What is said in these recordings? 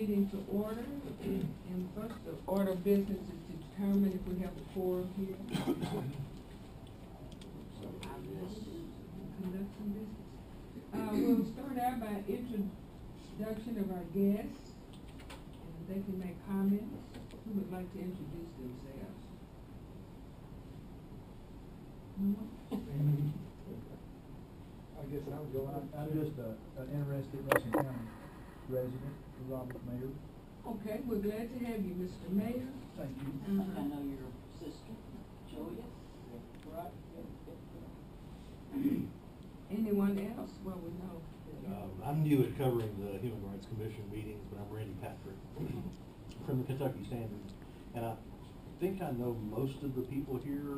meeting to order, and first the order of business is to determine if we have a quorum here. So I will conduct some business. We'll start out by introduction of our guests, and they can make comments. Who would like to introduce themselves? I guess I would go. I'm just an interested Russell County resident, Robert Mayor. Okay, we're glad to have you, Mr. Mayor. Thank you. I know your sister, Julia. Right. Anyone else? Well, we know. I'm new at covering the Human Rights Commission meetings, but I'm Randy Patrick from the Kentucky Standard. And I think I know most of the people here.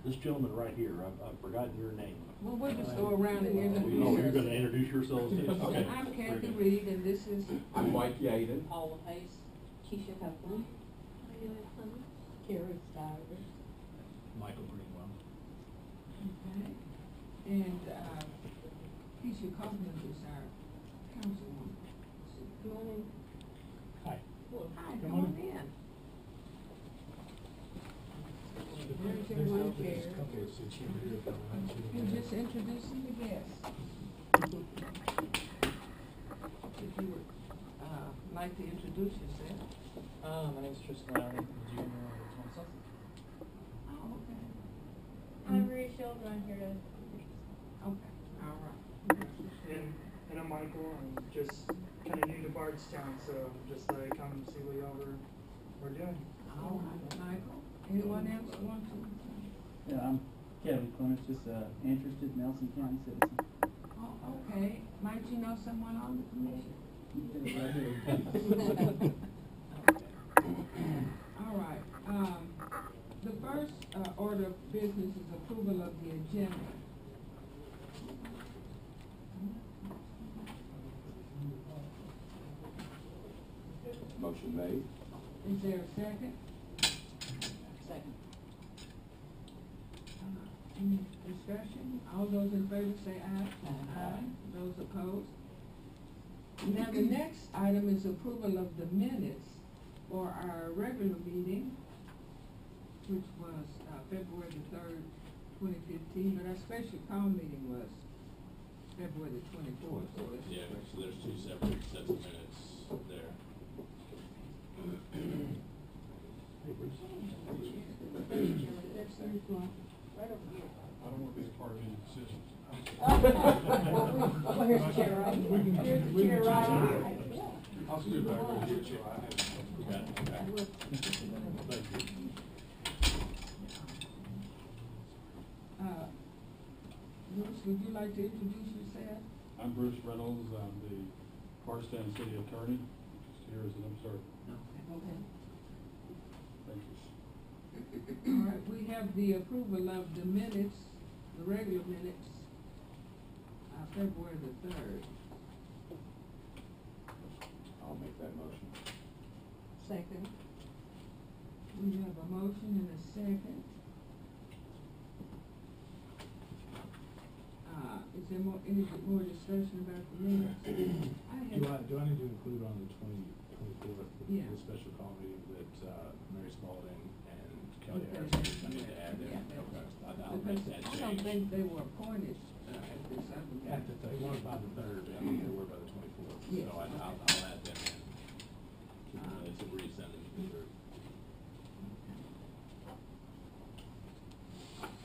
This gentleman right here, I've forgotten your name. Well, we'll just go around and introduce. Oh, you're going to introduce yourselves? Okay. I'm Kathy Reed, and this is... I'm Mike Yaden. Paula Hayes, Keisha Huffman, Carrie Stiver, Michael Greenwell. Okay. And Keisha Kaufman is our councilwoman. Good morning. Hi. Hi, come on in. You're just introducing the guests. If you would like to introduce yourself. My name is Tristan Lowry, I'm a junior on the 27th. Oh, okay. I'm Marie Shields, and I'm here to... Okay, all right. And I'm Michael, I'm just kind of new to Bardstown, so I'm just like, come see what y'all were doing. All right, Michael. Anyone else want to? Yeah, I'm Kevin Clements, just an interested Nelson County citizen. Oh, okay. Might you know someone on the commission? Right here. All right. The first order of business is approval of the agenda. Motion made. Is there a second? second. Any discussion? All those in favor say aye. Aye. Those opposed? Now, the next item is approval of the minutes for our regular meeting, which was February the 3rd, 2015, but our special call meeting was February the 24th. So it's Yeah, so there's two separate sets of minutes there. Right over here. I don't want to be a part of any decisions. Well, here's the chair, right? Here's the chair, right? I'll scoot back over here, so I have. Got it, okay. Thank you. Bruce, would you like to introduce yourself? I'm Bruce Reynolds. I'm the Bardstown City Attorney, just here as an observer. Okay. Thank you. All right, we have the approval of the minutes, the regular minutes, February the 3rd. I'll make that motion. Second. We have a motion and a second. Is there any more discussion about the minutes? Do I need to include on the 24th, Yeah. the special call meeting that Mary Spalding and Kelly Okay. Harrison, I need to add Yeah. that? Okay. I'll make that I don't change. think they were appointed at this other meeting. They weren't by the 3rd, I think they were by the 24th. Yes. So I'll add them in. To the minutes and resend them to the group.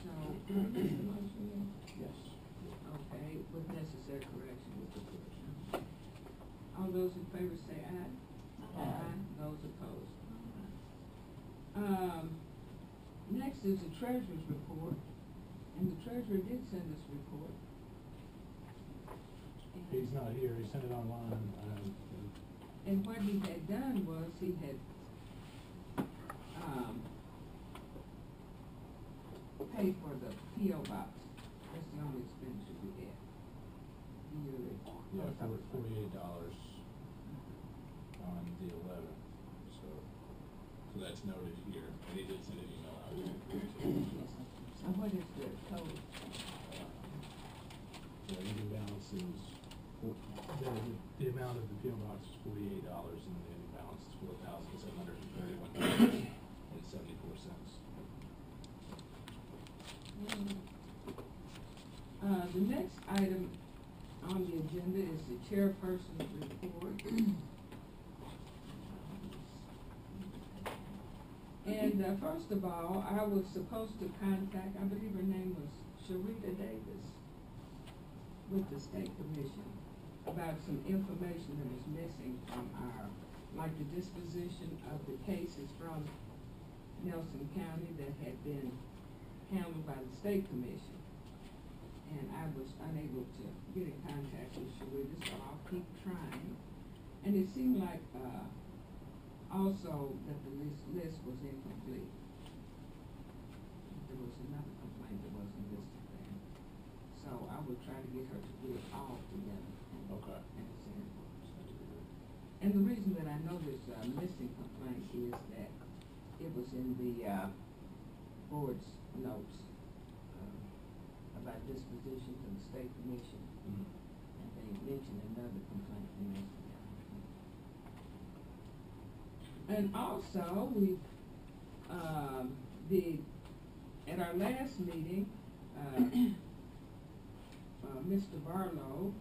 So, motion? Yes. Okay, with necessary correction with the correction. All those in favor say aye. Aye. Those opposed. Next is the treasurer's report, and the treasurer did send us a report. He's not here, he sent it online. And what he had done was he had paid for the P.O. box. That's the only expenditure we get yearly. Yeah, for $48 on the 11th, so. So that's noted here, and he did send an email out. And what is the total? The ending balance is, the amount of the PO box balance is $48, and the ending balance is $4,731.74. The next item on the agenda is the chairperson's report. And first of all, I was supposed to contact, I believe her name was Sharita Davis, with the State Commission about some information that was missing from our, like the disposition of the cases from Nelson County that had been handled by the State Commission. And I was unable to get in contact with Sharita, so I'll keep trying. And it seemed like also that the list was incomplete. There was another complaint that wasn't listed there. So I will try to get her to do it all together. Okay. And send it. And the reason that I know this missing complaint is that it was in the board's notes about disposition to the State Commission. Mm-hmm. And they mentioned another complaint in Nelson County. And also, we did, at our last meeting, Mr. Barlow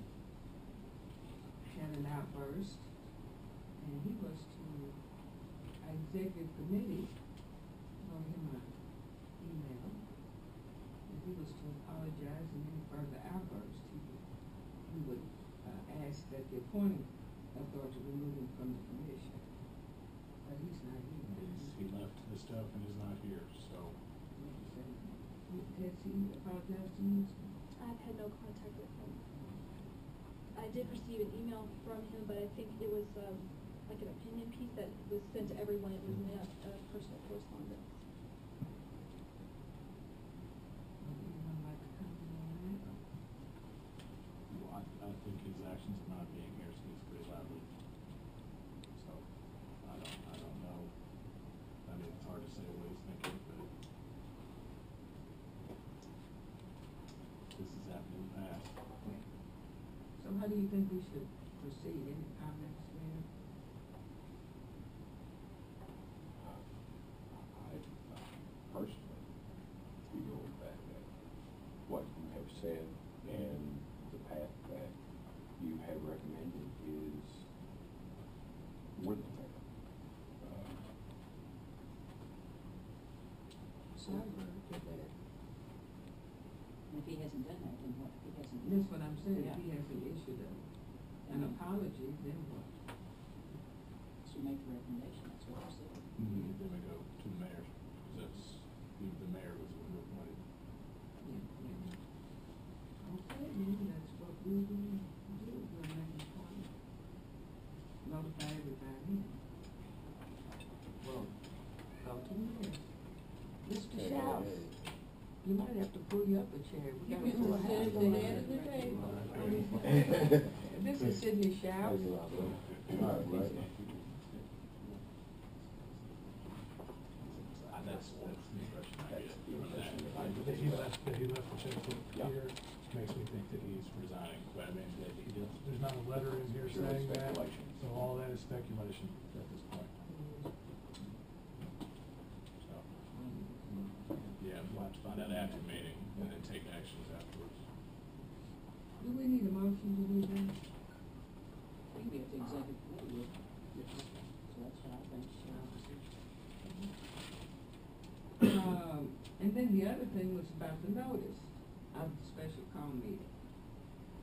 had an outburst, and he was to our executive committee, wrote him an email, and he was to apologize, and any further outburst, he would ask that the appointing authority remove him from the commission. But he's not here. He left his stuff and is not here, so. Has he apologized to you? I've had no contact with him. I did receive an email from him, but I think it was like an opinion piece that was sent to everyone. It was not personal correspondence. Would anyone like to comment on that? Well, I think his actions of not being here speaks pretty loudly. So, I don't know. I mean, it's hard to say what he's thinking, but this has happened in the past. Okay. So how do you think we should proceed? Any comments there? I personally feel that what you have said and the path that you have recommended is more than fair. So, if he hasn't done that, then what, if he hasn't? That's what I'm saying. Yeah. If he hasn't issued an apology, then what? So make the recommendation, that's what I said. Then we go to the mayor, because the mayor was the one who appointed. Okay, then that's what we will do. We'll make an appointment. Notify everybody. Well, go to the mayor. Mr. Shouse, you might have to pull you up a chair. We gotta pull a house on that. This is Sidney Shouse. That's the impression I get from that. That he left the checkbook here makes me think that he's resigning. But I mean, that he did. There's not a letter in here Sure, saying that, speculation. so all that is speculation at this point. So, yeah, we'll have to find out after the meeting and then take actions afterwards. Do we need a motion to do that? We can be at the executive committee with, so that's what I think. And then the other thing was about the notice of the special call meeting.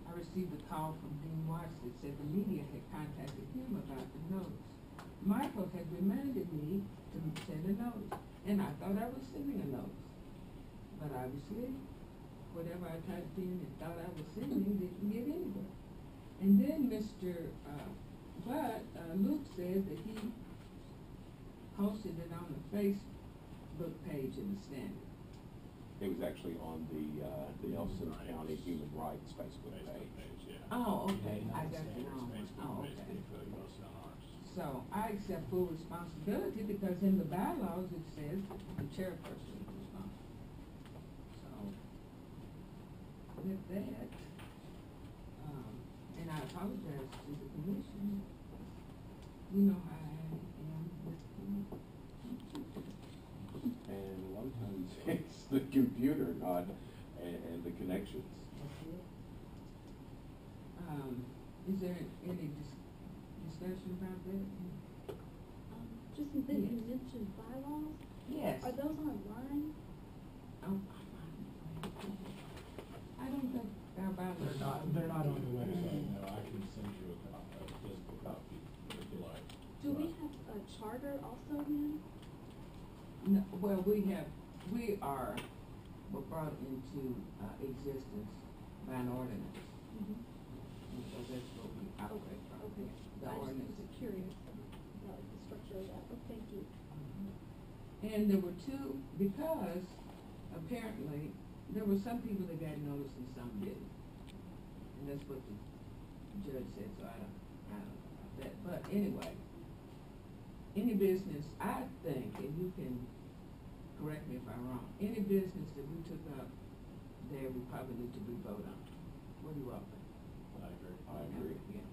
I received a call from Dean Watts that said the media had contacted him about the notice. Michael had reminded me to send a notice, and I thought I was sending a notice. But obviously, whatever I typed in and thought I was sending didn't get anywhere. And then Mr. Luke said that he posted it on the Facebook page in the Standard. It was actually on the Nelson County Human Rights Facebook page. Yeah. Oh, okay, Yeah, I got it's the wrong one. Facebook Oh, page, okay. but it goes on ours. So I accept full responsibility because in the bylaws it says the chairperson is responsible. So with that, and I apologize to the commission We know how I am. And a lot of times it's the computer, not, and the connections. Is there any discussion about that? Just that you mentioned bylaws. Yes. Are those online? Oh, I don't think our bylaws. They're not on the Website, no, I can send you a physical copy if you like. Do we have a charter also then? No, well, we were brought into existence by an ordinance. And so that's what we operate from. Okay. The I ordinance. was curious about the structure of that. Oh, thank you. And there were two, because apparently there were some people that got notice and some didn't. And that's what the judge said, so I don't know about that. But anyway, any business, I think, and you can correct me if I'm wrong, any business that we took up there, we probably need to re-vote on. What do you all think? I agree. I agree. Yeah.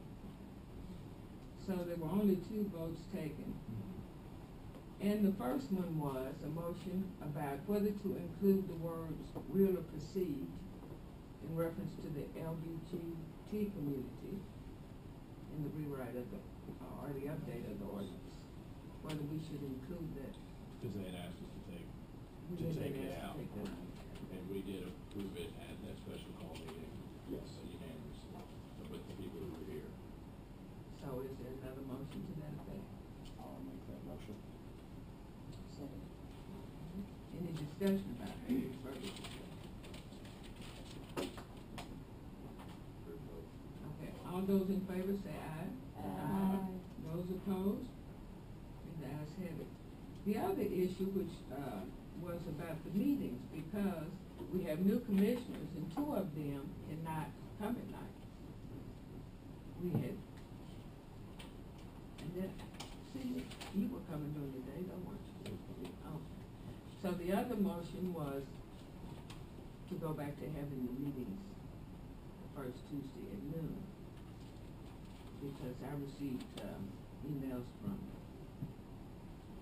So there were only 2 votes taken. And the first one was a motion about whether to include the words real or perceived in reference to the LGBT community in the rewrite of the, or the update of the ordinance. Whether we should include that. Because they had asked us to take it out. And we did approve it at that special call meeting. Yes. Unanimously, with the people who were here. So is there another motion to that effect? I'll make that motion. Any discussion about it? Any further discussion? Okay, all those in favor say aye. Aye. Those opposed? And the ayes have it. The other issue, which, was about the meetings, because we have new commissioners and 2 of them cannot come at night. We had, and then, see, you were coming during the day, though, weren't you? Oh. So the other motion was to go back to having the meetings the first Tuesday at noon. Because I received, emails from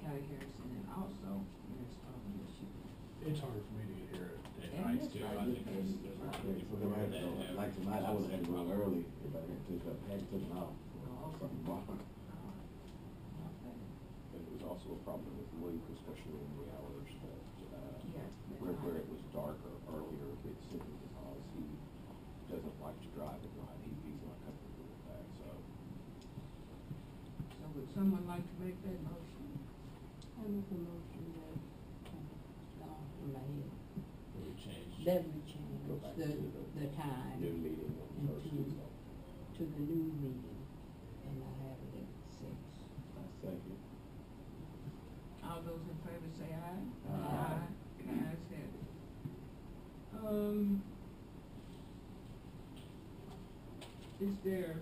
Kelly Harrison and also Ms. It's hard for me to get here at And nights that's too. right. I think there's a lot of people If I that had to go, have. like tonight, I would've had to go early if I had to take it off. Something wrong. And it was also a problem with Luke, especially in the hours that, Yes. where it was darker earlier, it's simply because he doesn't like to drive at night. He's not comfortable with that, so. So would someone like to make that motion? I make a motion that, in my head, We changed. that we change Go back the to the time New meeting on and Thursday. to the new meeting, and I have it at 6. Thank you. All those in favor say aye. Aye. The ayes have it. Is there,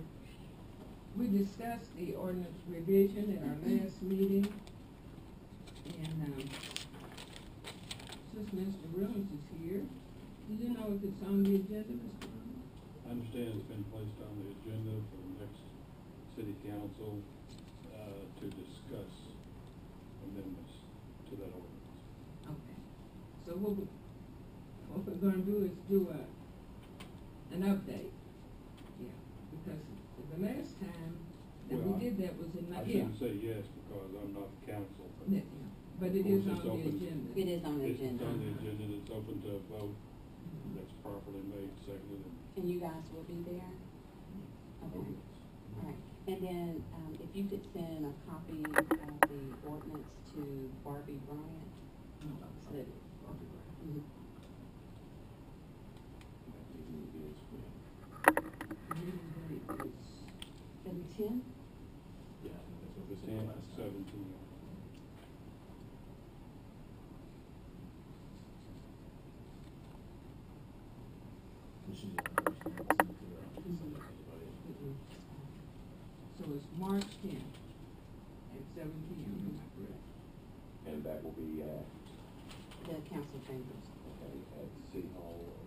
we discussed the ordinance revision at our last meeting, and, since Mr. Reynolds is here, do you know if it's on the agenda, Mr. Reynolds? I understand it's been placed on the agenda for the next city council, to discuss amendments to that ordinance. Okay, so what we're gonna do is do an update, yeah, because the last time that we Well, did that was in, I yeah. shouldn't say yes because I'm not the council, but. Yeah, yeah. But it is on the agenda. It is on the It's agenda. on the agenda, and it's open to a vote Mhm. that's properly made, seconded, And you guys will be there? Okay, all right. And then, if you could send a copy of the ordinance to Barbie Bryant. So that- Mhm. That meeting is when? The meeting date is, Maybe 10? Yeah, I think that's what we said 10, last time. 17. She's the only person that's in the anybody. so it's March 10th at 7 p.m., am I correct? And that will be at, The council chambers. okay, at City Hall or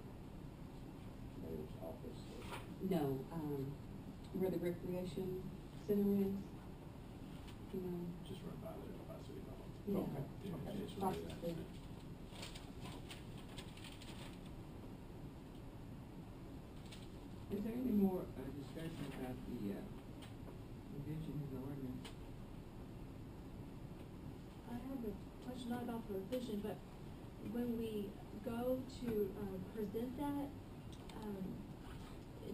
Mayor's office or? No, where the recreation center is. you know. Just run by there by City Hall. Yeah. Okay, Yeah, okay. it's Across really the that. street. Is there any more discussion about the revision of the ordinance? I have a question, not about the revision, but when we go to present that,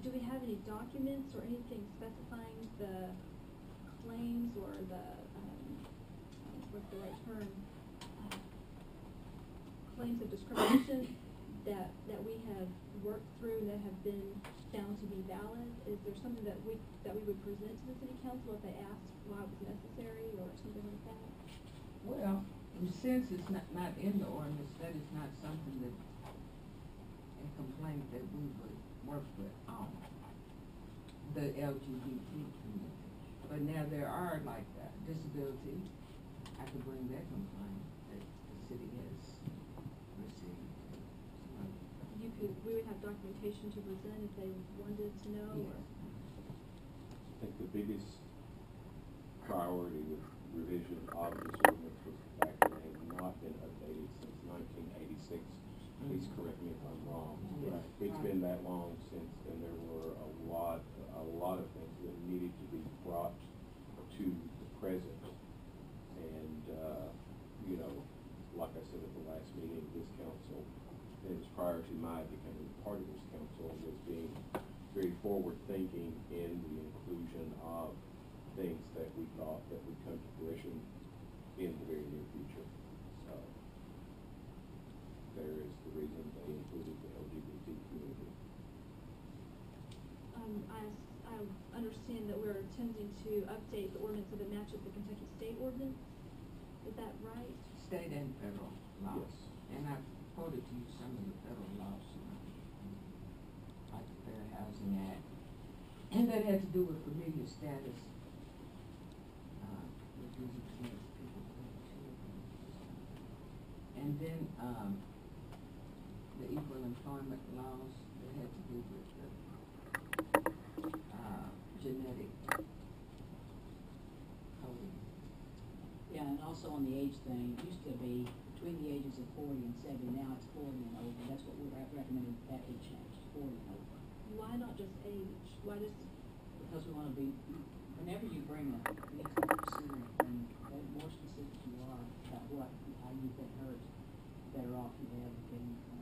do we have any documents or anything specifying the claims or the, what's the right term? Claims of discrimination that we have worked through and that have been found to be valid? Is there something that we would present to the city council if they asked why it was necessary or something like that? Well, since it's not in the ordinance, that is not something that, a complaint that we would work with on the LGBT community. But now there are like disability, I could bring that complaint that the city has received. We would have documentation to present if they wanted to know? Yes. I think the biggest priority with revision of this ordinance was the fact that it had not been updated since 1986. Please correct me if I'm wrong. Yes. It's been that long since, and there were a lot of things that needed to be brought to the present. And, you know, like I said at the last meeting, this council, it was prior to my becoming part of this council, was being very forward-thinking in the inclusion of things that we thought that would come to fruition in the very near future. So there is the reason they included the LGBT community. I understand that we're attempting to update the ordinance so that it matches the Kentucky state ordinance. Is that right? State and federal laws. Yes. And I've quoted to you some of the federal laws, like the Fair Housing Act, and that had to do with familial status, with using against people who have children. And then, the equal employment laws that had to do with the, genetic coding. Yeah, and also on the age thing, it used to be between the ages of 40 and 70, now it's 40 and over. That's what we're recommending, that age change, 40 and over. Why not just age? Why just? Because we want to be, whenever you bring a these type of proceeding, and the more specific you are about how you've been hurt, the better off you have with getting from.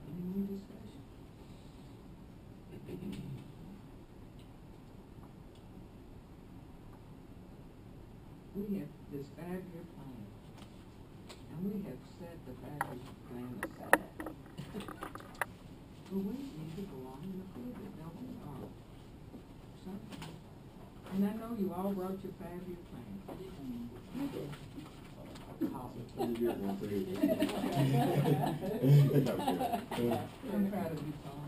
Any more discussion? We have this 5-year plan, and we have set the 5-year plan aside. But we need to go on and approve it, don't we, or something? And I know you all wrote your 5-year plan. You did. I'm proud of you, Paul.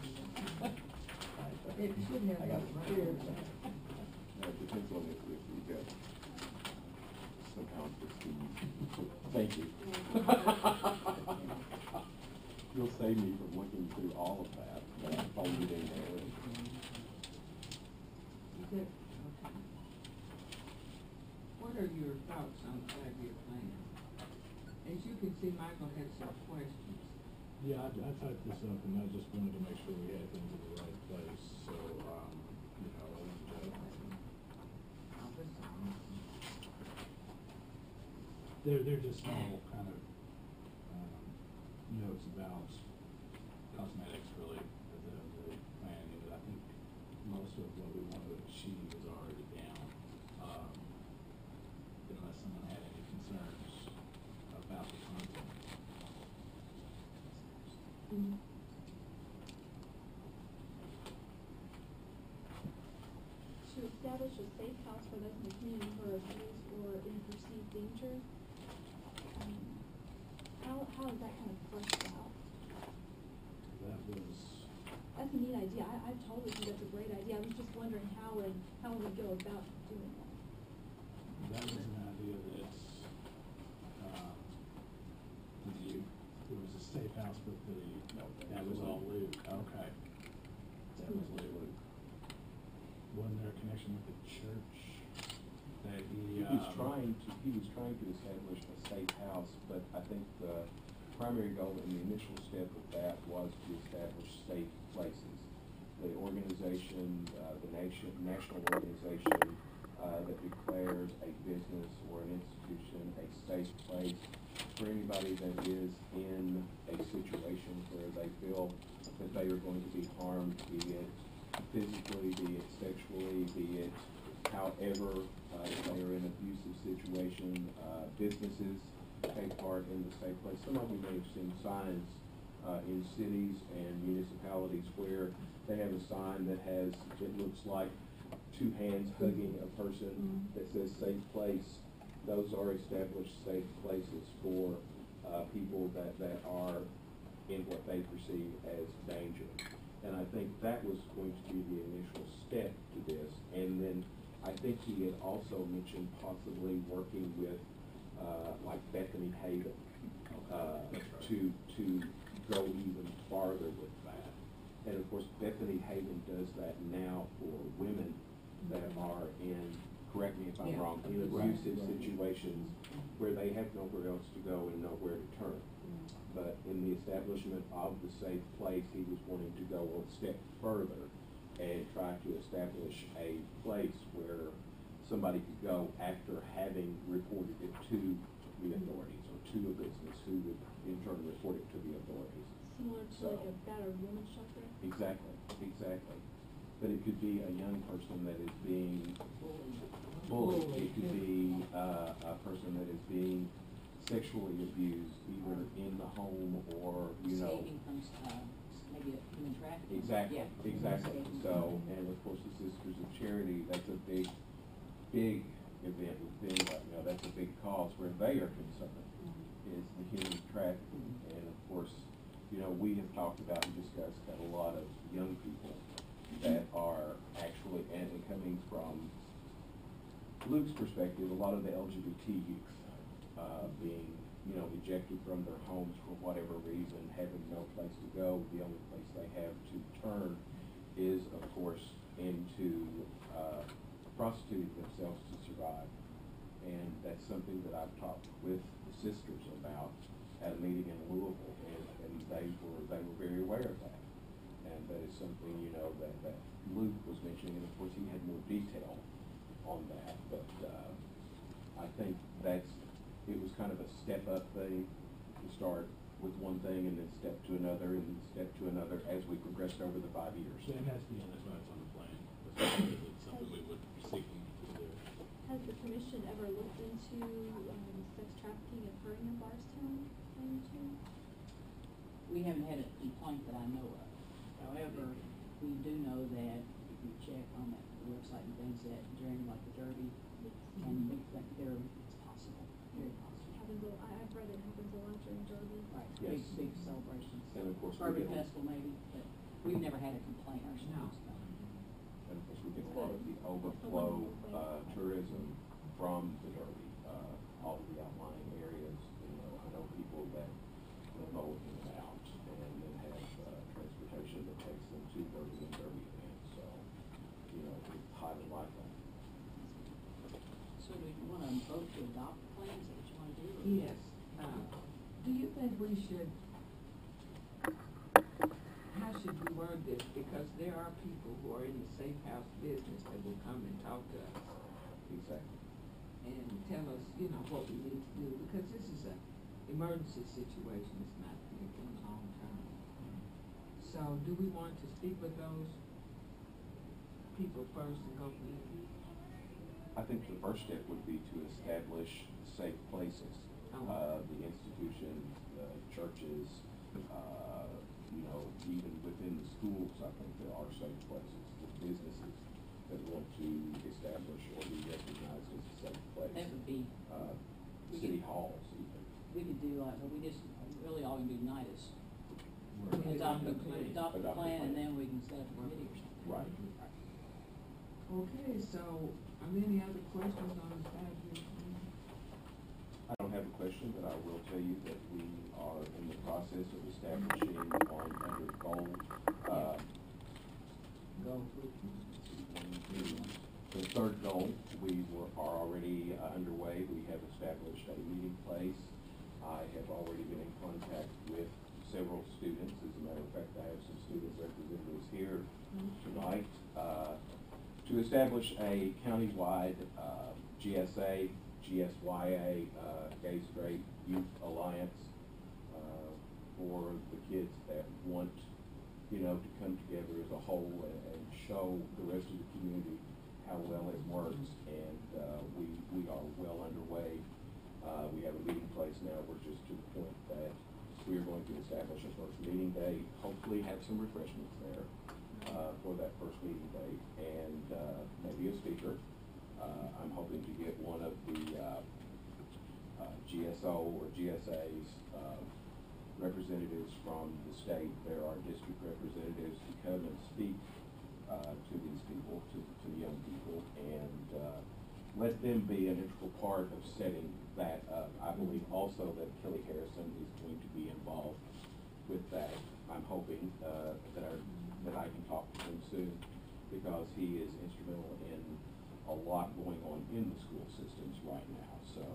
It should have. I got it right here. here. It depends on if you got somehow thank you. You'll save me from looking through all of that, but I folded in there. You did, okay. What are your thoughts on the 5-year plan? As you can see, Michael had some questions. Yeah, I typed this up and I just wanted to make sure we had things in the right place, so, you know, they're just small kind of, notes about cosmetics really, of the plan. You know, I think most of what we want to achieve is already down, unless someone had any concerns about the content. Mm-hmm. To establish a safe house for those in the community who are abused or in perceived danger. How is that kind of fleshed out? That was, That's a neat idea. I totally think that's a great idea. I was just wondering how would we go about doing that? that was an idea that, with you, there was a safe house with the, that was all Luke, okay. That was Luke. Wasn't there a connection with the church that He was trying to establish a safe house, but I think the primary goal in the initial step of that was to establish safe places. The organization, the national organization that declares a business or an institution a safe place for anybody that is in a situation where they feel that they are going to be harmed, be it physically, be it sexually, be it however, if they are in an abusive situation. Businesses take part in the safe place. Some of you may have seen signs in cities and municipalities where they have a sign that has, it looks like two hands hugging a person that says safe place. Those are established safe places for people that are in what they perceive as danger. And I think that was going to be the initial step to this. And then I think he had also mentioned possibly working with like Bethany Haven to go even farther with that. And of course, Bethany Haven does that now for women that are in, correct me if I'm wrong, in abusive situations where they have nowhere else to go and nowhere to turn. But in the establishment of the safe place, he was wanting to go a step further and try to establish a place where somebody could go after having reported it to the authorities or to a business who would in turn report it to the authorities. Similar to like a battered woman shelter? Exactly. But it could be a young person that is being bullied. It could be a person that is being sexually abused, either in the home or, Saving from, maybe human trafficking. Exactly. So, and of course, the Sisters of Charity, that's a big event within, that's a big cause where they are concerned, is the human trafficking. And of course, we have talked about and discussed that a lot of young people that are actually, and coming from Luke's perspective, a lot of the LGBT youth being, ejected from their homes for whatever reason, having no place to go. The only place they have to turn is, of course, into prostituting themselves to survive. And that's something that I've talked with the sisters about at a meeting in Louisville, and they were very aware of that. And that is something, that Luke was mentioning, and of course he had more detail on that. But I think it was kind of a step-up thing to start with one thing and then step to another and then step to another as we progressed over the 5 years. So it has to be on this one, it's on the plan. It's something we would be seeking to do. Has the commission ever looked into sex trafficking occurring in Bardstown? We haven't had a complaint that I know of. However, we do know that if you check on that website and things, that during like the Derby and things like there, it's possible, very possible. I've read it happens a lot during Derby. Right, Yes. big celebrations. And of course, Bourbon we get, Festival maybe, but we've never had a complaint ourselves. and of course we get a lot of the overflow tourism from the Derby, all of the outlying areas. I know people that go in and out and then have transportation that takes them to Derby and Derby events. So, it's highly likely. So do you want to vote to adopt the plan? Is that what you want to do? Yes. Do you think we should, how should we word this? Because there are people who are in the safe house business that will come and talk to us Exactly. and tell us, what we need to do, because this is an emergency situation, it's not anything long term. So do we want to speak with those people first and go from there? I think the first step would be to establish safe places. The institutions, the churches, even within the schools, I think there are safe places. The businesses that want to establish or be recognized as a safe place. That would be, City halls even. we could do like, well, we just, really all we can do tonight is Okay. adopt the plan, and then we can set up a committee or something. Right. Okay, so are there any other questions on the 5-year plan? I don't don't have a question, but I will tell you that we are in the process of establishing under goal, the third goal, are already underway. We have established a meeting place. I have already been in contact with several students. As a matter of fact, I have some student representatives here tonight to establish a countywide GSA, GSYA, Gay Straight Youth Alliance for the kids that want, to come together as a whole and show the rest of the community how well it works. And we are well underway. We have a meeting place now. We're just to the point that we are going to establish a first meeting day, hopefully have some refreshments there for that first meeting day, and maybe a speaker. I'm hoping to get one of the GSO or GSA's representatives from the state. There are district representatives to come and speak to these people, to the young people, and let them be an integral part of setting that up. I believe also that Kelly Harrison is going to be involved with that. I'm hoping that I can talk to him soon, because he is instrumental in a lot going on in the school systems right now. So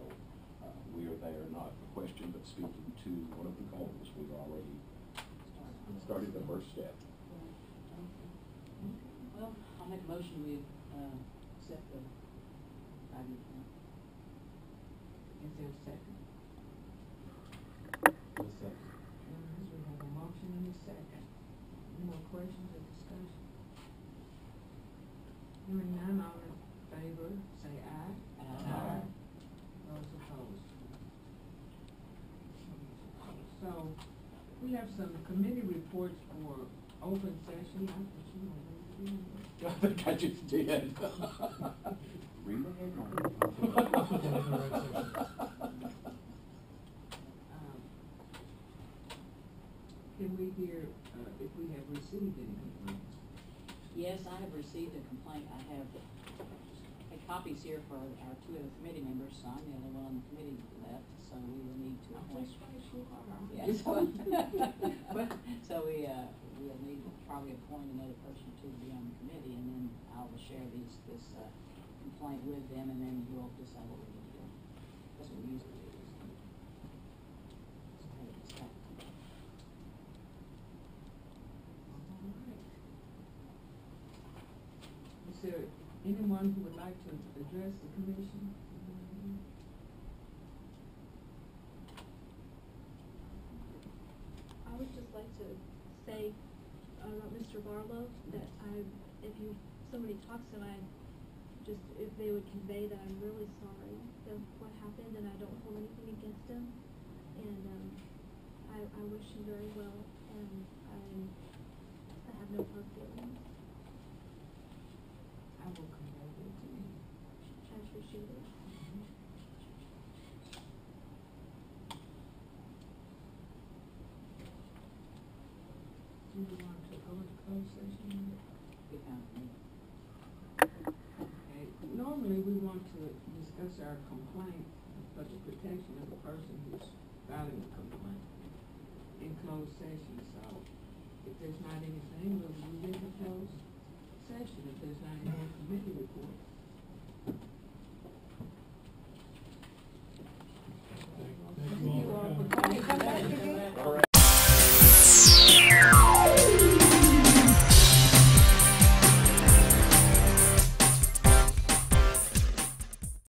we are there, not a question, but speaking to one of the goals. We've already started the first step. Well, I'll make a motion, we accept the 5-year plan. Is there a second? What's that? We have a motion and a second. Any more questions or discussion? Hearing none, all in favor, say aye. Aye. Those opposed? So, we have some committee reports for open session. I thought you were ready to do I think I just did. Read the Can we hear if we have received any complaints? Yes, I have received a complaint. I have copies here for our 2 other committee members, so I'm the only one on the committee left, so we will need to appoint. Yes. So we will need to probably appoint another person to be on the committee, and then I will share this complaint with them, and then you'll decide what we need to do. That's what we usually do. Is there anyone who would like to address the commission? I would just like to say about Mr. Barlow that somebody talks to him, if they would convey that I'm really sorry that what happened, and I don't hold anything against him, and I wish him very well, and I have no hard feelings. I will convey it to you. I appreciate it. Do you want to go into closed session? Okay. Normally, we want to discuss our complaint for the protection of the person who's filing the complaint in closed session. So if there's not anything, we'll move into closed session. If there's not any more